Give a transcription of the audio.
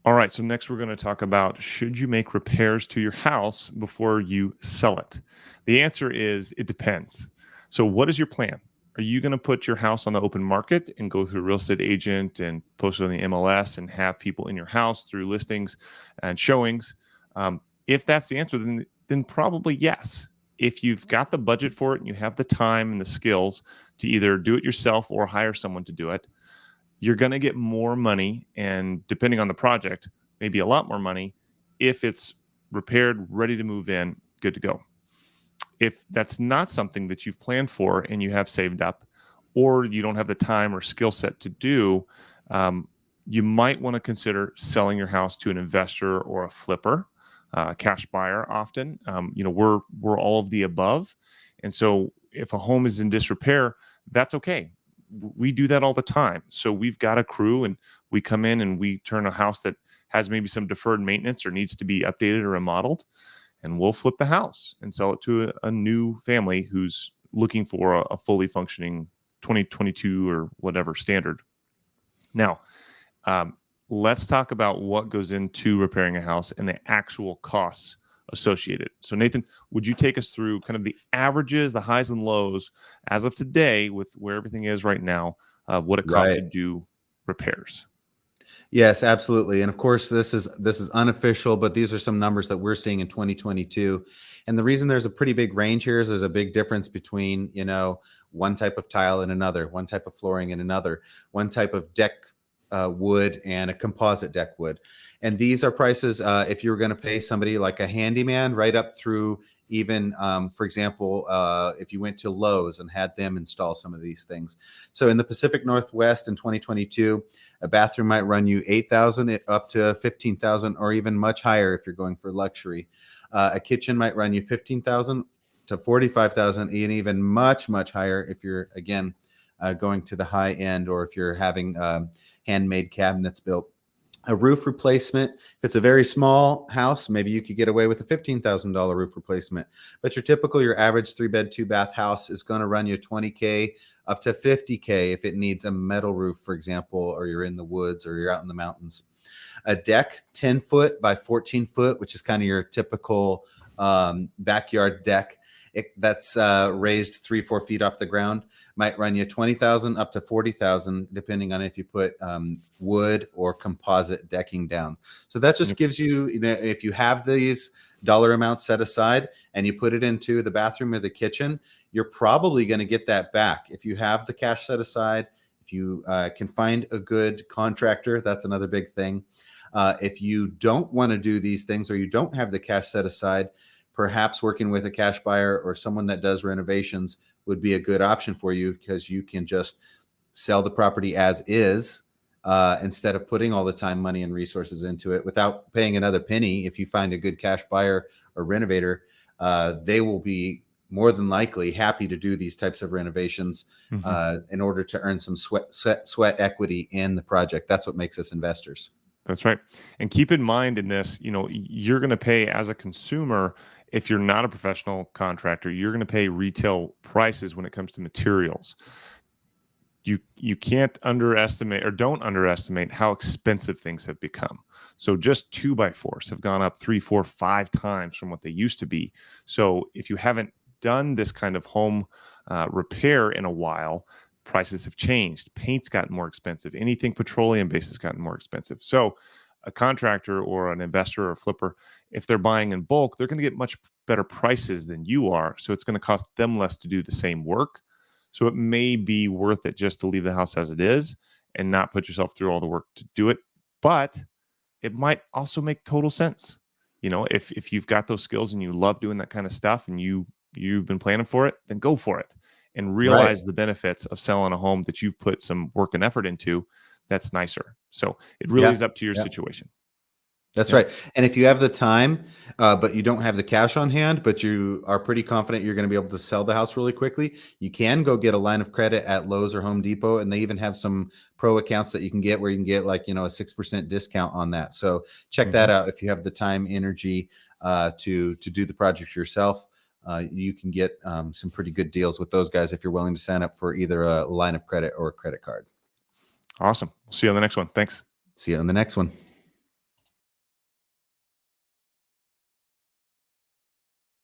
All right, so next we're going to talk about, should you make repairs to your house before you sell it? The answer is it depends. So what is your plan? Are you going to put your house on the open market and go through a real estate agent and post it on the MLS and have people in your house through listings and showings? If that's the answer, then probably yes. If you've got the budget for it and you have the time and the skills to either do it yourself or hire someone to do it, you're going to get more money, and depending on the project, maybe a lot more money if it's repaired, ready to move in, good to go. If that's not something that you've planned for and you have saved up, or you don't have the time or skill set to do, you might want to consider selling your house to an investor or a flipper, cash buyer. Often, we're all of the above, and so if a home is in disrepair, that's okay. We do that all the time. So we've got a crew, and we come in and we turn a house that has maybe some deferred maintenance or needs to be updated or remodeled, and we'll flip the house and sell it to a new family who's looking for a fully functioning 2022 or whatever standard. Now, let's talk about what goes into repairing a house and the actual costs associated. So, Nathan, would you take us through kind of the averages, the highs and lows as of today with where everything is right now, what it costs to do repairs? Yes, absolutely. And of course, this is unofficial, but these are some numbers that we're seeing in 2022. And the reason there's a pretty big range here is there's a big difference between, one type of tile and another, one type of flooring and another, one type of deck wood and a composite deck wood. And these are prices if you were going to pay somebody like a handyman, right up through even, for example, if you went to Lowe's and had them install some of these things. So in the Pacific Northwest in 2022, a bathroom might run you $8,000 up to $15,000, or even much higher if you're going for luxury. A kitchen might run you $15,000 to $45,000, and even much higher if you're, again, going to the high end, or if you're having handmade cabinets built. A roof replacement, if it's a very small house, maybe you could get away with a $15,000 roof replacement. But your average 3-bed, 2-bath house is going to run you $20K up to $50K if it needs a metal roof, for example, or you're in the woods or you're out in the mountains. A deck, 10 foot by 14 foot, which is kind of your typical backyard deck. That's raised 3-4 feet off the ground, might run you $20,000 up to $40,000, depending on if you put wood or composite decking down. So that just gives you, if you have these dollar amounts set aside and you put it into the bathroom or the kitchen, you're probably going to get that back. If you have the cash set aside, if you can find a good contractor, that's another big thing. If you don't want to do these things, or you don't have the cash set aside, perhaps working with a cash buyer or someone that does renovations would be a good option for you, because you can just sell the property as is instead of putting all the time, money, and resources into it without paying another penny. If you find a good cash buyer or renovator, they will be more than likely happy to do these types of renovations in order to earn some sweat equity in the project. That's what makes us investors. That's right. And keep in mind in this, you're going to pay as a consumer. If you're not a professional contractor, you're going to pay retail prices when it comes to materials. You can't underestimate, or don't underestimate, how expensive things have become. So just 2x4s have gone up 3, 4, 5 times from what they used to be. So if you haven't done this kind of home repair in a while, prices have changed. Paint's gotten more expensive. Anything petroleum based has gotten more expensive. So a contractor or an investor or a flipper, if they're buying in bulk, they're going to get much better prices than you are. So it's going to cost them less to do the same work. So it may be worth it just to leave the house as it is and not put yourself through all the work to do it. But it might also make total sense. If you've got those skills and you love doing that kind of stuff and you've been planning for it, then go for it and realize the benefits of selling a home that you've put some work and effort into. That's nicer. So it really is up to your situation. That's right. And if you have the time, but you don't have the cash on hand, but you are pretty confident you're going to be able to sell the house really quickly, you can go get a line of credit at Lowe's or Home Depot. And they even have some pro accounts that you can get where you can get a 6% discount on that. So check that out. If you have the time, energy to do the project yourself, you can get some pretty good deals with those guys if you're willing to sign up for either a line of credit or a credit card. Awesome. We'll see you on the next one. Thanks. See you on the next one.